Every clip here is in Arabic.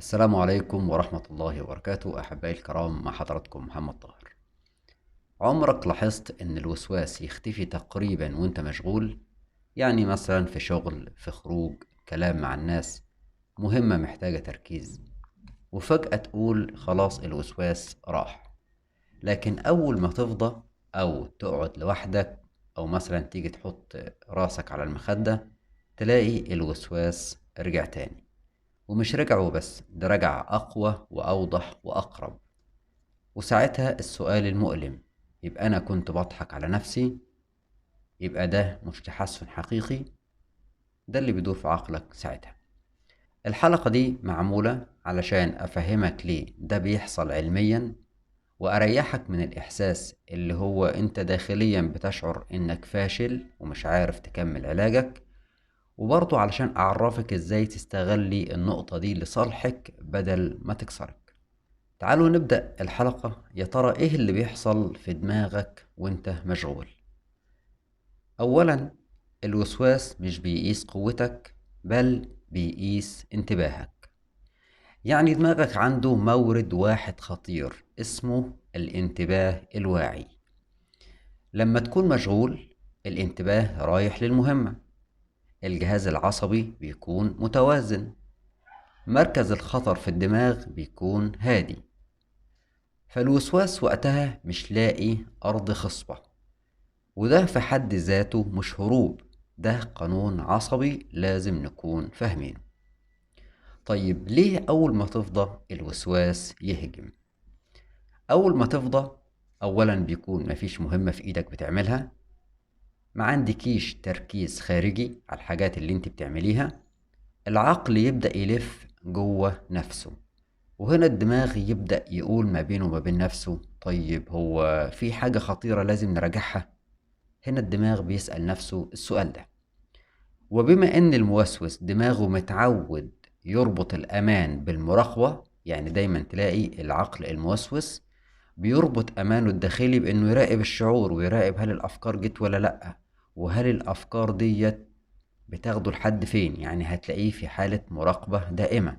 السلام عليكم ورحمة الله وبركاته، أحبائي الكرام، مع حضراتكم محمد طاهر. عمرك لاحظت إن الوسواس يختفي تقريبا وإنت مشغول؟ يعني مثلا في شغل، في خروج، كلام مع الناس، مهمة محتاجة تركيز، وفجأة تقول خلاص الوسواس راح. لكن أول ما تفضى أو تقعد لوحدك، أو مثلا تيجي تحط راسك على المخدة، تلاقي الوسواس رجع تاني. ومش رجع وبس، ده رجع أقوى وأوضح وأقرب. وساعتها السؤال المؤلم: يبقى أنا كنت بضحك على نفسي؟ يبقى ده مش تحسن حقيقي؟ ده اللي بيدور في عقلك ساعتها. الحلقة دي معمولة علشان أفهمك ليه ده بيحصل علميا، وأريحك من الإحساس اللي هو أنت داخليا بتشعر إنك فاشل ومش عارف تكمل علاجك، وبرضه علشان أعرفك إزاي تستغلي النقطة دي لصالحك بدل ما تكسرك. تعالوا نبدأ الحلقة. يا ترى إيه اللي بيحصل في دماغك وإنت مشغول؟ أولا، الوسواس مش بيقيس قوتك، بل بيقيس انتباهك. يعني دماغك عنده مورد واحد خطير اسمه الانتباه الواعي. لما تكون مشغول، الانتباه رايح للمهمة، الجهاز العصبي بيكون متوازن، مركز الخطر في الدماغ بيكون هادي. فالوسواس وقتها مش لاقي أرض خصبة، وده في حد ذاته مش هروب، ده قانون عصبي لازم نكون فاهمينه. طيب ليه أول ما تفضى الوسواس يهجم؟ أول ما تفضى، أولا بيكون مفيش مهمة في إيدك بتعملها، ما عندكيش تركيز خارجي على الحاجات اللي انت بتعمليها، العقل يبدأ يلف جوه نفسه، وهنا الدماغ يبدأ يقول ما بينه وما بين نفسه: طيب هو في حاجة خطيرة لازم نراجعها. هنا الدماغ بيسأل نفسه السؤال ده. وبما ان الموسوس دماغه متعود يربط الامان بالمراقبة، يعني دايما تلاقي العقل الموسوس بيربط امانه الداخلي بانه يراقب الشعور ويراقب هل الافكار جت ولا لا، وهل الافكار ديت بتاخده لحد فين، يعني هتلاقيه في حالة مراقبة دائمة.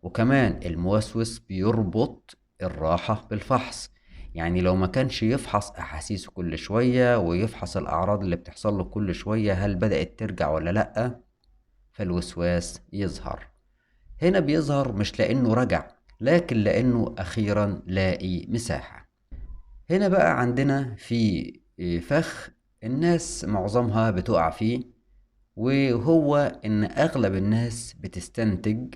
وكمان الموسوس بيربط الراحة بالفحص، يعني لو ما كانش يفحص أحاسيسه كل شوية ويفحص الأعراض اللي بتحصل له كل شوية هل بدأت ترجع ولا لأ، فالوسواس يظهر. هنا بيظهر مش لأنه رجع، لكن لأنه أخيرا لاقي مساحة. هنا بقى عندنا في فخ الناس معظمها بتقع فيه، وهو إن أغلب الناس بتستنتج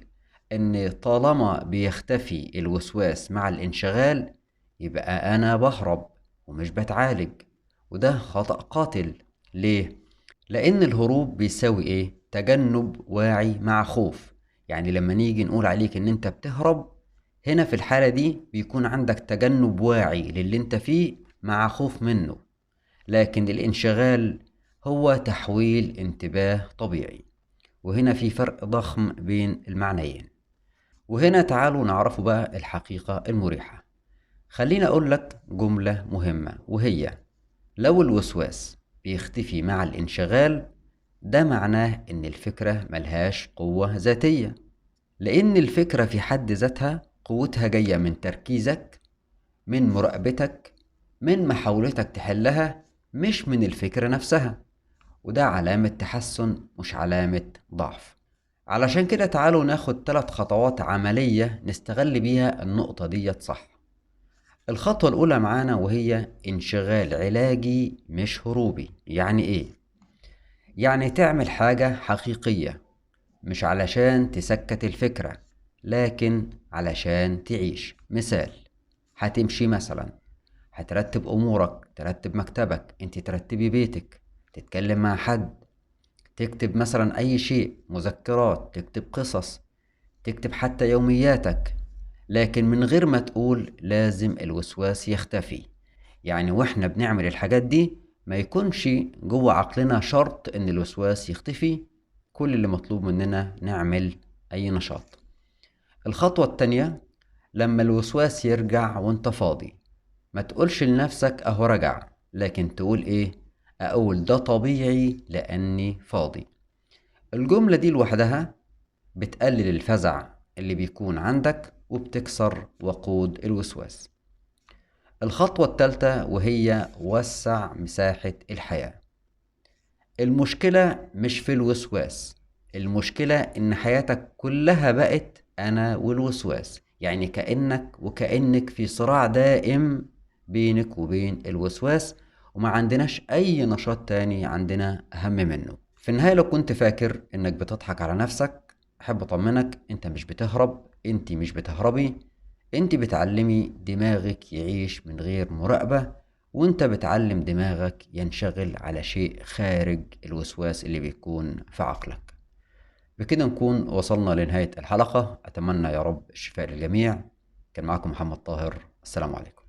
إن طالما بيختفي الوسواس مع الانشغال يبقى أنا بهرب ومش بتعالج، وده خطأ قاتل. ليه؟ لأن الهروب بيساوي إيه؟ تجنب واعي مع خوف. يعني لما نيجي نقول عليك إن أنت بتهرب، هنا في الحالة دي بيكون عندك تجنب واعي للي أنت فيه مع خوف منه، لكن الانشغال هو تحويل انتباه طبيعي. وهنا في فرق ضخم بين المعنيين. وهنا تعالوا نعرفوا بقى الحقيقة المريحة. خليني أقول لك جملة مهمة، وهي: لو الوسواس بيختفي مع الانشغال، ده معناه إن الفكرة ملهاش قوة ذاتية، لأن الفكرة في حد ذاتها قوتها جاية من تركيزك، من مراقبتك، من محاولتك تحلها، مش من الفكرة نفسها. وده علامة تحسن مش علامة ضعف. علشان كده تعالوا ناخد 3 خطوات عملية نستغل بيها النقطة ديت صح. الخطوة الأولى معانا وهي انشغال علاجي مش هروبي. يعني إيه؟ يعني تعمل حاجة حقيقية، مش علشان تسكت الفكرة، لكن علشان تعيش. مثال: هتمشي مثلا، هترتب أمورك، ترتب مكتبك، انت ترتبي بيتك، تتكلم مع حد، تكتب مثلا أي شيء، مذكرات، تكتب قصص، تكتب حتى يومياتك، لكن من غير ما تقول لازم الوسواس يختفي. يعني واحنا بنعمل الحاجات دي ما يكونش جوه عقلنا شرط ان الوسواس يختفي، كل اللي مطلوب مننا نعمل اي نشاط. الخطوة التانية: لما الوسواس يرجع وانت فاضي، ما تقولش لنفسك اهو رجع، لكن تقول ايه؟ اقول ده طبيعي لاني فاضي. الجملة دي لوحدها بتقلل الفزع اللي بيكون عندك وبتكسر وقود الوسواس. الخطوة الثالثة وهي وسع مساحة الحياة. المشكلة مش في الوسواس، المشكلة إن حياتك كلها بقت أنا والوسواس، يعني كأنك في صراع دائم بينك وبين الوسواس، وما عندناش أي نشاط تاني عندنا أهم منه. في النهاية لو كنت فاكر إنك بتضحك على نفسك، أحب أطمنك، أنت مش بتهرب، أنت مش بتهربي، أنت بتعلمي دماغك يعيش من غير مراقبة، وانت بتعلم دماغك ينشغل على شيء خارج الوسواس اللي بيكون في عقلك. بكده نكون وصلنا لنهاية الحلقة، أتمنى يا رب الشفاء للجميع. كان معكم محمد طاهر، السلام عليكم.